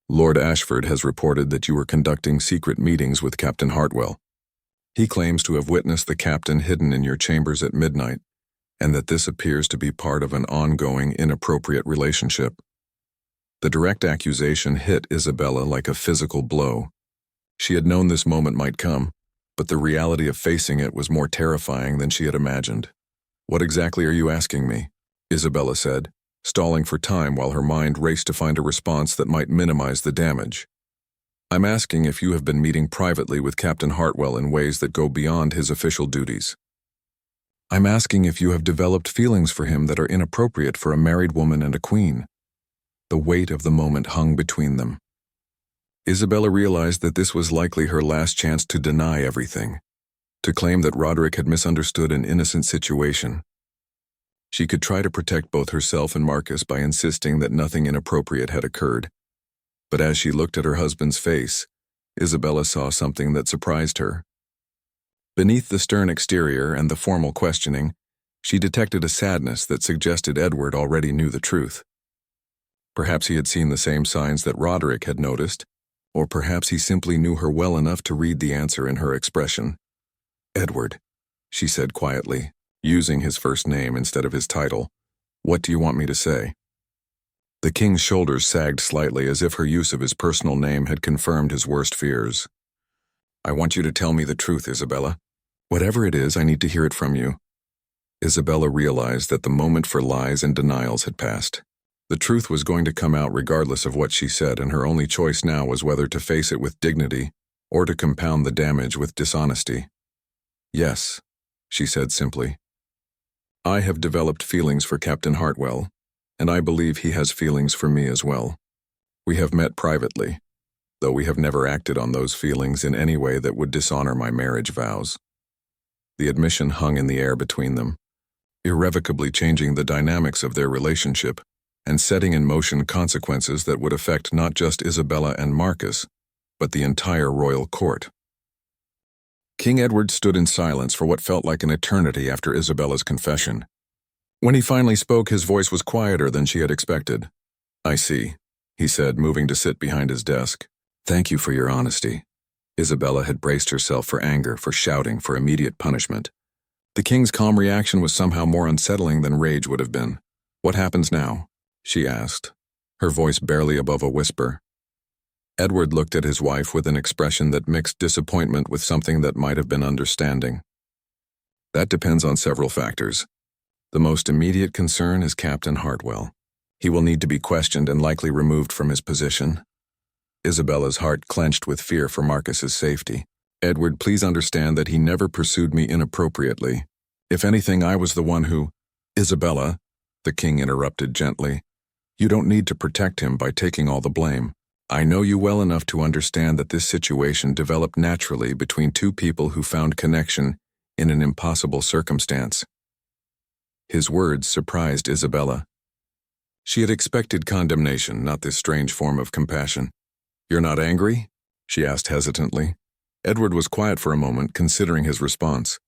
S1: "Lord Ashford has reported that you were conducting secret meetings with Captain Hartwell. He claims to have witnessed the captain hidden in your chambers at midnight, and that this appears to be part of an ongoing, inappropriate relationship." The direct accusation hit Isabella like a physical blow. She had known this moment might come, but the reality of facing it was more terrifying than she had imagined. "What exactly are you asking me?" Isabella said, stalling for time while her mind raced to find a response that might minimize the damage. "I'm asking if you have been meeting privately with Captain Hartwell in ways that go beyond his official duties. I'm asking if you have developed feelings for him that are inappropriate for a married woman and a queen." The weight of the moment hung between them. Isabella realized that this was likely her last chance to deny everything, to claim that Roderick had misunderstood an innocent situation. She could try to protect both herself and Marcus by insisting that nothing inappropriate had occurred. But as she looked at her husband's face, Isabella saw something that surprised her. Beneath the stern exterior and the formal questioning, she detected a sadness that suggested Edward already knew the truth. Perhaps he had seen the same signs that Roderick had noticed, or perhaps he simply knew her well enough to read the answer in her expression. "Edward," she said quietly, using his first name instead of his title, "what do you want me to say?" The king's shoulders sagged slightly as if her use of his personal name had confirmed his worst fears. "I want you to tell me the truth, Isabella. Whatever it is, I need to hear it from you." Isabella realized that the moment for lies and denials had passed. The truth was going to come out regardless of what she said, and her only choice now was whether to face it with dignity or to compound the damage with dishonesty. "Yes," she said simply. "I have developed feelings for Captain Hartwell, and I believe he has feelings for me as well. We have met privately, though we have never acted on those feelings in any way that would dishonor my marriage vows." The admission hung in the air between them, irrevocably changing the dynamics of their relationship. and setting in motion consequences that would affect not just Isabella and Marcus, but the entire royal court. King Edward stood in silence for what felt like an eternity after Isabella's confession. When he finally spoke, his voice was quieter than she had expected. "I see," he said, moving to sit behind his desk. "Thank you for your honesty." Isabella had braced herself for anger, for shouting, for immediate punishment. The king's calm reaction was somehow more unsettling than rage would have been. "What happens now?" she asked, her voice barely above a whisper. Edward looked at his wife with an expression that mixed disappointment with something that might have been understanding. "That depends on several factors. The most immediate concern is Captain Hartwell. He will need to be questioned and likely removed from his position." Isabella's heart clenched with fear for Marcus's safety. "Edward, please understand that he never pursued me inappropriately. If anything, I was the one who—" "Isabella," the king interrupted gently, "you don't need to protect him by taking all the blame. I know you well enough to understand that this situation developed naturally between two people who found connection in an impossible circumstance." His words surprised Isabella. She had expected condemnation, not this strange form of compassion. "You're not angry?" she asked hesitantly. Edward was quiet for a moment, considering his response.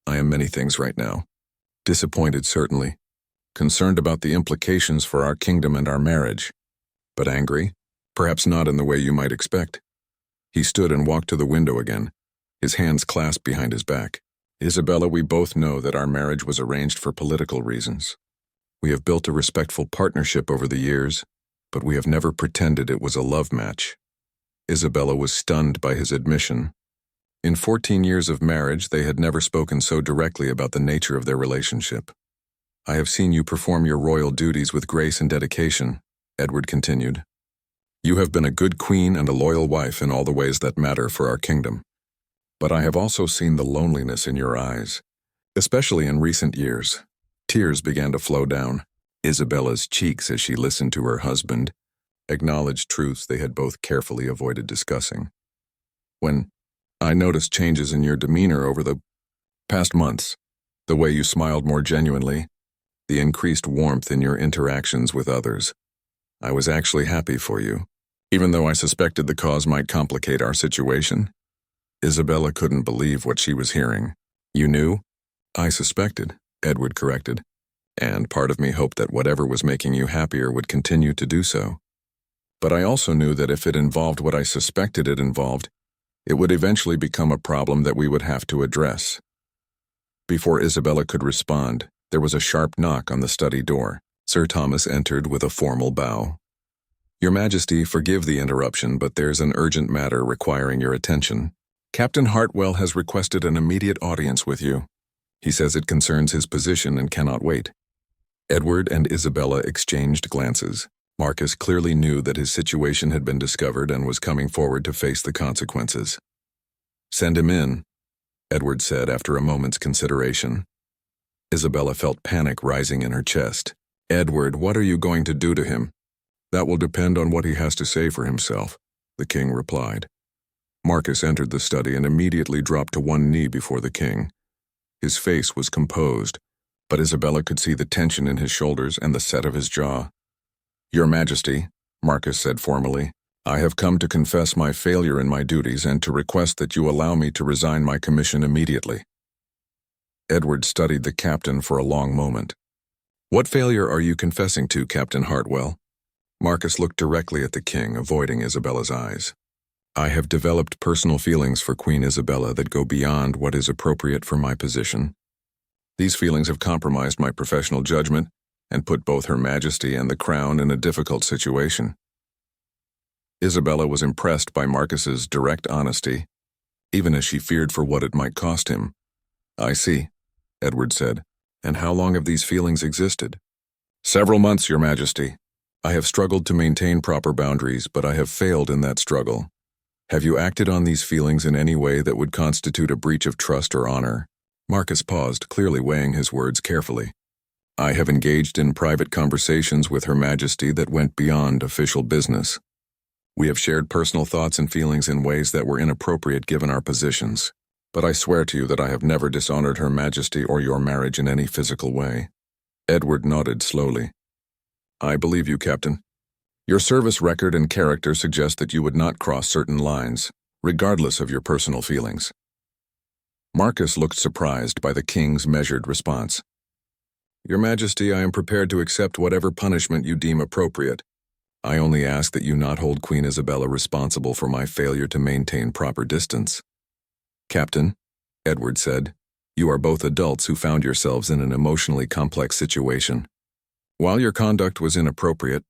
S1: "I am many things right now. Disappointed, certainly. Concerned about the implications for our kingdom and our marriage. But angry? Perhaps not in the way you might expect." He stood and walked to the window again, his hands clasped behind his back. "Isabella, we both know that our marriage was arranged for political reasons. We have built a respectful partnership over the years, but we have never pretended it was a love match." Isabella was stunned by his admission. In 14 years of marriage, they had never spoken so directly about the nature of their relationship. "I have seen you perform your royal duties with grace and dedication," Edward continued. "You have been a good queen and a loyal wife in all the ways that matter for our kingdom. But I have also seen the loneliness in your eyes, especially in recent years." Tears began to flow down Isabella's cheeks as she listened to her husband acknowledge truths they had both carefully avoided discussing. "When I noticed changes in your demeanor over the past months, the way you smiled more genuinely, the increased warmth in your interactions with others, I was actually happy for you, even though I suspected the cause might complicate our situation." Isabella couldn't believe what she was hearing. "You knew?" "I suspected," Edward corrected, "and part of me hoped that whatever was making you happier would continue to do so. But I also knew that if it involved what I suspected it involved, it would eventually become a problem that we would have to address." Before Isabella could respond, there was a sharp knock on the study door. Sir Thomas entered with a formal bow. "Your Majesty, forgive the interruption, but there's an urgent matter requiring your attention. Captain Hartwell has requested an immediate audience with you. He says it concerns his position and cannot wait." Edward and Isabella exchanged glances. Marcus clearly knew that his situation had been discovered and was coming forward to face the consequences. "Send him in," Edward said after a moment's consideration. Isabella felt panic rising in her chest. "Edward, what are you going to do to him?" "That will depend on what he has to say for himself," the king replied. Marcus entered the study and immediately dropped to one knee before the king. His face was composed, but Isabella could see the tension in his shoulders and the set of his jaw. "Your Majesty," Marcus said formally, "I have come to confess my failure in my duties and to request that you allow me to resign my commission immediately." Edward studied the captain for a long moment. "What failure are you confessing to, Captain Hartwell?" Marcus looked directly at the king, avoiding Isabella's eyes. "I have developed personal feelings for Queen Isabella that go beyond what is appropriate for my position. These feelings have compromised my professional judgment and put both Her Majesty and the Crown in a difficult situation." Isabella was impressed by Marcus's direct honesty, even as she feared for what it might cost him. "I see," Edward said. "And how long have these feelings existed?" "Several months, Your Majesty. I have struggled to maintain proper boundaries, but I have failed in that struggle. Have you acted on these feelings in any way that would constitute a breach of trust or honor?" Marcus paused, clearly weighing his words carefully. "I have engaged in private conversations with Her Majesty that went beyond official business. We have shared personal thoughts and feelings in ways that were inappropriate given our positions. But I swear to you that I have never dishonored Her Majesty or your marriage in any physical way." Edward nodded slowly. I believe you, Captain. Your service record and character suggest that you would not cross certain lines, regardless of your personal feelings. Marcus looked surprised by the king's measured response. Your Majesty, I am prepared to accept whatever punishment you deem appropriate. I only ask that you not hold Queen Isabella responsible for my failure to maintain proper distance. Captain, Edward said, you are both adults who found yourselves in an emotionally complex situation. While your conduct was inappropriate,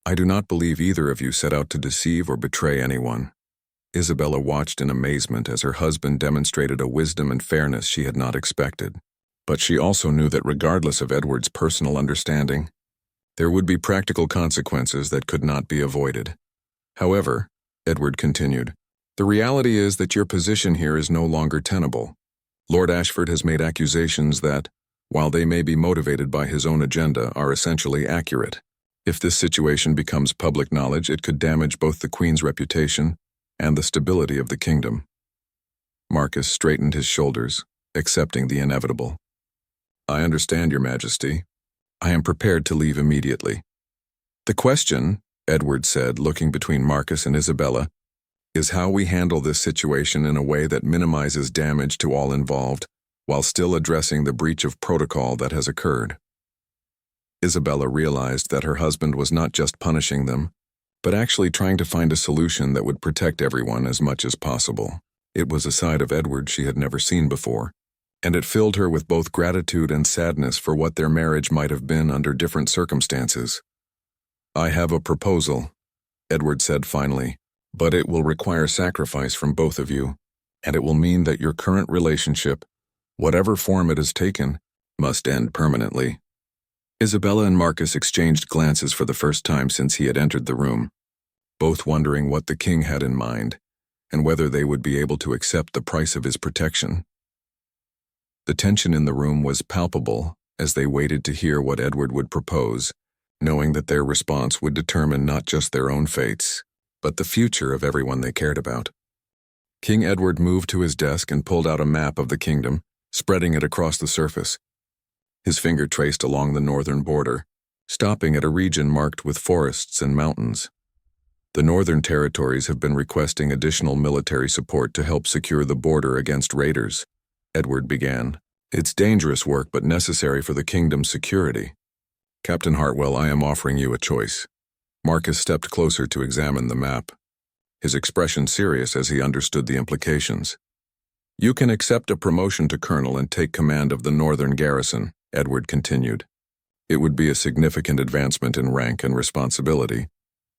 S1: I do not believe either of you set out to deceive or betray anyone. Isabella watched in amazement as her husband demonstrated a wisdom and fairness she had not expected. But she also knew that regardless of Edward's personal understanding, there would be practical consequences that could not be avoided. However, Edward continued, the reality is that your position here is no longer tenable. Lord Ashford has made accusations that, while they may be motivated by his own agenda, are essentially accurate. If this situation becomes public knowledge, it could damage both the Queen's reputation and the stability of the kingdom. Marcus straightened his shoulders, accepting the inevitable. I understand, Your Majesty. I am prepared to leave immediately. The question, Edward said, looking between Marcus and Isabella, is how we handle this situation in a way that minimizes damage to all involved, while still addressing the breach of protocol that has occurred. Isabella realized that her husband was not just punishing them, but actually trying to find a solution that would protect everyone as much as possible. It was a side of Edward she had never seen before, and it filled her with both gratitude and sadness for what their marriage might have been under different circumstances. I have a proposal, Edward said finally, but it will require sacrifice from both of you, and it will mean that your current relationship, whatever form it has taken, must end permanently. Isabella and Marcus exchanged glances for the first time since he had entered the room, both wondering what the king had in mind, and whether they would be able to accept the price of his protection. The tension in the room was palpable as they waited to hear what Edward would propose, knowing that their response would determine not just their own fates, but the future of everyone they cared about. King Edward moved to his desk and pulled out a map of the kingdom, spreading it across the surface. His finger traced along the northern border, stopping at a region marked with forests and mountains. The northern territories have been requesting additional military support to help secure the border against raiders, Edward began. It's dangerous work but necessary for the kingdom's security. Captain Hartwell, I am offering you a choice. Marcus stepped closer to examine the map, his expression serious as he understood the implications. You can accept a promotion to colonel and take command of the northern garrison, Edward continued. It would be a significant advancement in rank and responsibility,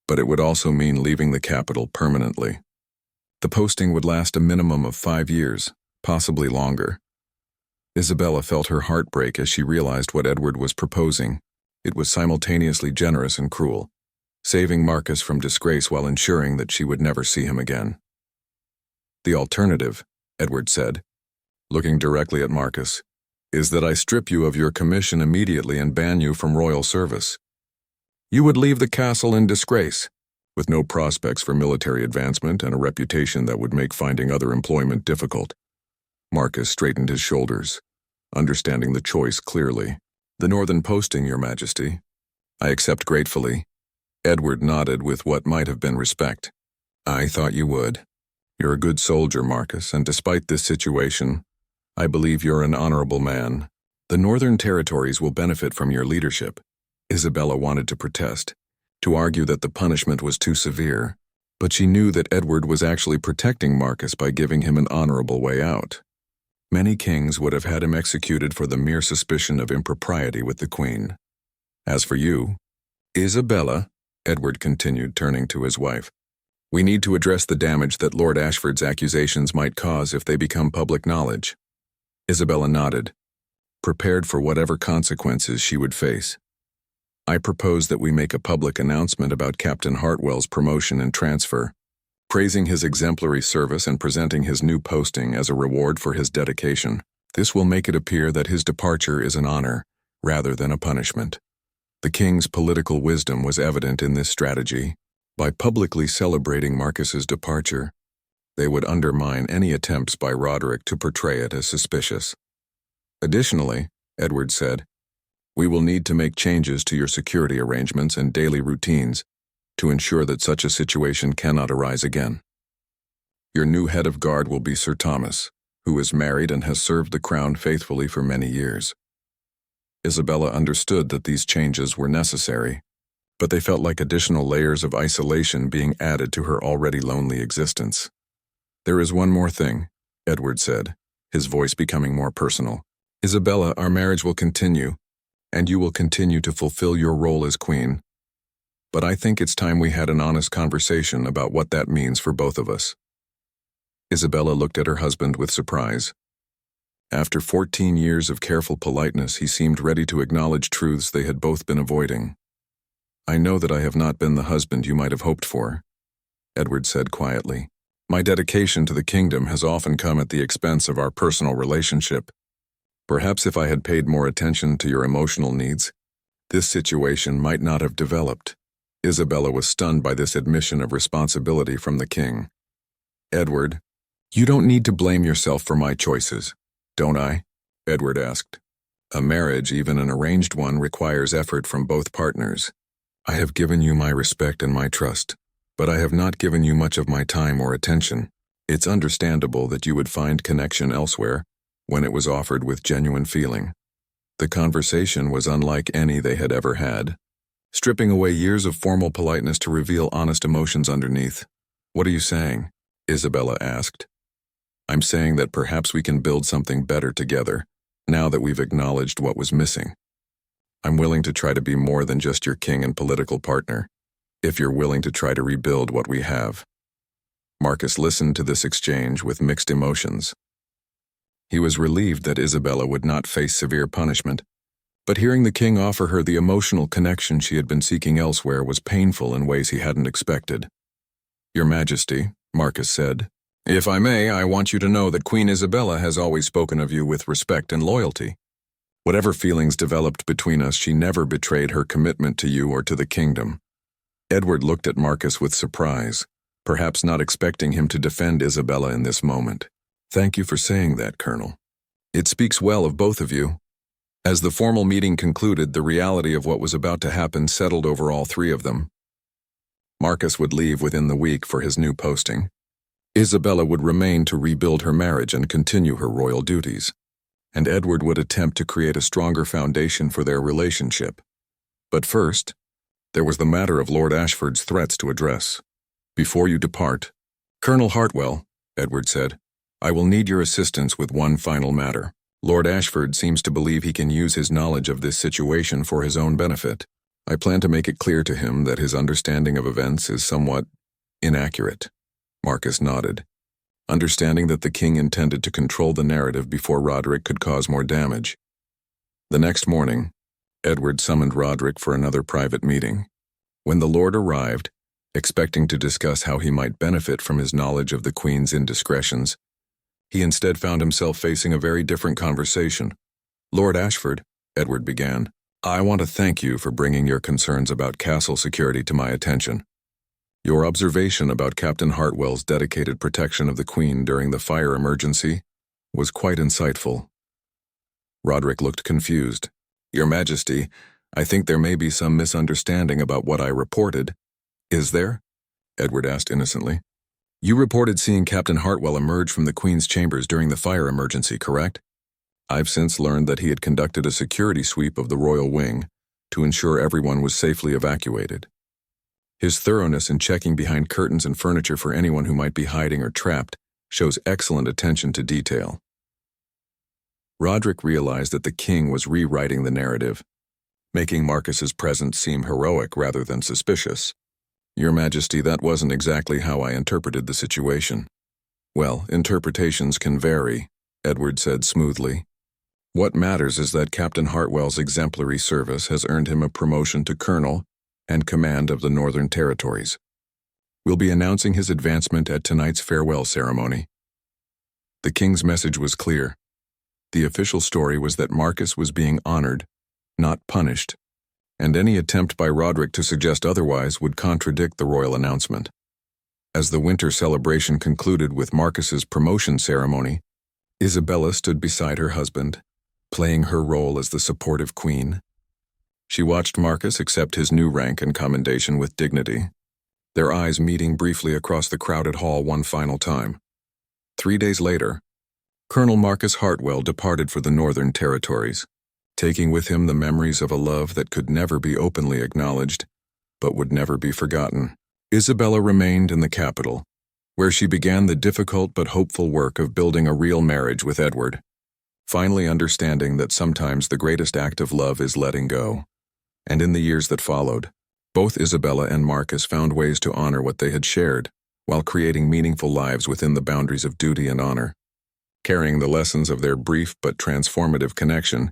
S1: but it would also mean leaving the capital permanently. The posting would last a minimum of 5 years, possibly longer. Isabella felt her heart break as she realized what Edward was proposing. It was simultaneously generous and cruel, saving Marcus from disgrace while ensuring that she would never see him again. The alternative, Edward said, looking directly at Marcus, is that I strip you of your commission immediately and ban you from royal service. You would leave the castle in disgrace, with no prospects for military advancement and a reputation that would make finding other employment difficult. Marcus straightened his shoulders, understanding the choice clearly. The northern posting, Your Majesty. I accept gratefully. Edward nodded with what might have been respect. I thought you would. You're a good soldier, Marcus, and despite this situation, I believe you're an honorable man. The northern territories will benefit from your leadership. Isabella wanted to protest, to argue that the punishment was too severe, but she knew that Edward was actually protecting Marcus by giving him an honorable way out. Many kings would have had him executed for the mere suspicion of impropriety with the Queen. As for you, Isabella, Edward continued, turning to his wife, we need to address the damage that Lord Ashford's accusations might cause if they become public knowledge. Isabella nodded, prepared for whatever consequences she would face. I propose that we make a public announcement about Captain Hartwell's promotion and transfer, praising his exemplary service and presenting his new posting as a reward for his dedication. This will make it appear that his departure is an honor, rather than a punishment. The king's political wisdom was evident in this strategy. By publicly celebrating Marcus's departure, they would undermine any attempts by Roderick to portray it as suspicious. Additionally, Edward said, We will need to make changes to your security arrangements and daily routines to ensure that such a situation cannot arise again. Your new head of guard will be Sir Thomas, who is married and has served the crown faithfully for many years. Isabella understood that these changes were necessary, but they felt like additional layers of isolation being added to her already lonely existence. There is one more thing, Edward said, his voice becoming more personal. Isabella, our marriage will continue, and you will continue to fulfill your role as queen. But I think it's time we had an honest conversation about what that means for both of us. Isabella looked at her husband with surprise. After 14 years of careful politeness, he seemed ready to acknowledge truths they had both been avoiding. I know that I have not been the husband you might have hoped for, Edward said quietly. My dedication to the kingdom has often come at the expense of our personal relationship. Perhaps if I had paid more attention to your emotional needs, this situation might not have developed. Isabella was stunned by this admission of responsibility from the king. Edward, you don't need to blame yourself for my choices, don't I? Edward asked. A marriage, even an arranged one, requires effort from both partners. I have given you my respect and my trust, but I have not given you much of my time or attention. It's understandable that you would find connection elsewhere when it was offered with genuine feeling. The conversation was unlike any they had ever had, stripping away years of formal politeness to reveal honest emotions underneath. What are you saying? Isabella asked. I'm saying that perhaps we can build something better together, now that we've acknowledged what was missing. I'm willing to try to be more than just your king and political partner, if you're willing to try to rebuild what we have. Marcus listened to this exchange with mixed emotions. He was relieved that Isabella would not face severe punishment, but hearing the king offer her the emotional connection she had been seeking elsewhere was painful in ways he hadn't expected. Your Majesty, Marcus said, if I may, I want you to know that Queen Isabella has always spoken of you with respect and loyalty. Whatever feelings developed between us, she never betrayed her commitment to you or to the kingdom. Edward looked at Marcus with surprise, perhaps not expecting him to defend Isabella in this moment. Thank you for saying that, Colonel. It speaks well of both of you. As the formal meeting concluded, the reality of what was about to happen settled over all three of them. Marcus would leave within the week for his new posting. Isabella would remain to rebuild her marriage and continue her royal duties, and Edward would attempt to create a stronger foundation for their relationship. But first, there was the matter of Lord Ashford's threats to address. Before you depart, Colonel Hartwell, Edward said, I will need your assistance with one final matter. Lord Ashford seems to believe he can use his knowledge of this situation for his own benefit. I plan to make it clear to him that his understanding of events is somewhat inaccurate. Marcus nodded, understanding that the king intended to control the narrative before Roderick could cause more damage. The next morning, Edward summoned Roderick for another private meeting. When the lord arrived, expecting to discuss how he might benefit from his knowledge of the queen's indiscretions, he instead found himself facing a very different conversation. Lord Ashford, Edward began, I want to thank you for bringing your concerns about castle security to my attention. Your observation about Captain Hartwell's dedicated protection of the Queen during the fire emergency was quite insightful. Roderick looked confused. Your Majesty, I think there may be some misunderstanding about what I reported. Is there? Edward asked innocently. You reported seeing Captain Hartwell emerge from the Queen's chambers during the fire emergency, correct? I've since learned that he had conducted a security sweep of the royal wing to ensure everyone was safely evacuated. His thoroughness in checking behind curtains and furniture for anyone who might be hiding or trapped shows excellent attention to detail. Roderick realized that the king was rewriting the narrative, making Marcus's presence seem heroic rather than suspicious. Your Majesty, that wasn't exactly how I interpreted the situation. Well, interpretations can vary, Edward said smoothly. What matters is that Captain Hartwell's exemplary service has earned him a promotion to colonel and command of the Northern Territories. We'll be announcing his advancement at tonight's farewell ceremony. The king's message was clear. The official story was that Marcus was being honored, not punished, and any attempt by Roderick to suggest otherwise would contradict the royal announcement. As the winter celebration concluded with Marcus's promotion ceremony, Isabella stood beside her husband, playing her role as the supportive queen. She watched Marcus accept his new rank and commendation with dignity, their eyes meeting briefly across the crowded hall one final time. 3 days later, Colonel Marcus Hartwell departed for the Northern Territories, taking with him the memories of a love that could never be openly acknowledged, but would never be forgotten. Isabella remained in the capital, where she began the difficult but hopeful work of building a real marriage with Edward, finally understanding that sometimes the greatest act of love is letting go. And in the years that followed, both Isabella and Marcus found ways to honor what they had shared, while creating meaningful lives within the boundaries of duty and honor, carrying the lessons of their brief but transformative connection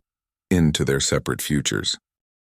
S1: into their separate futures.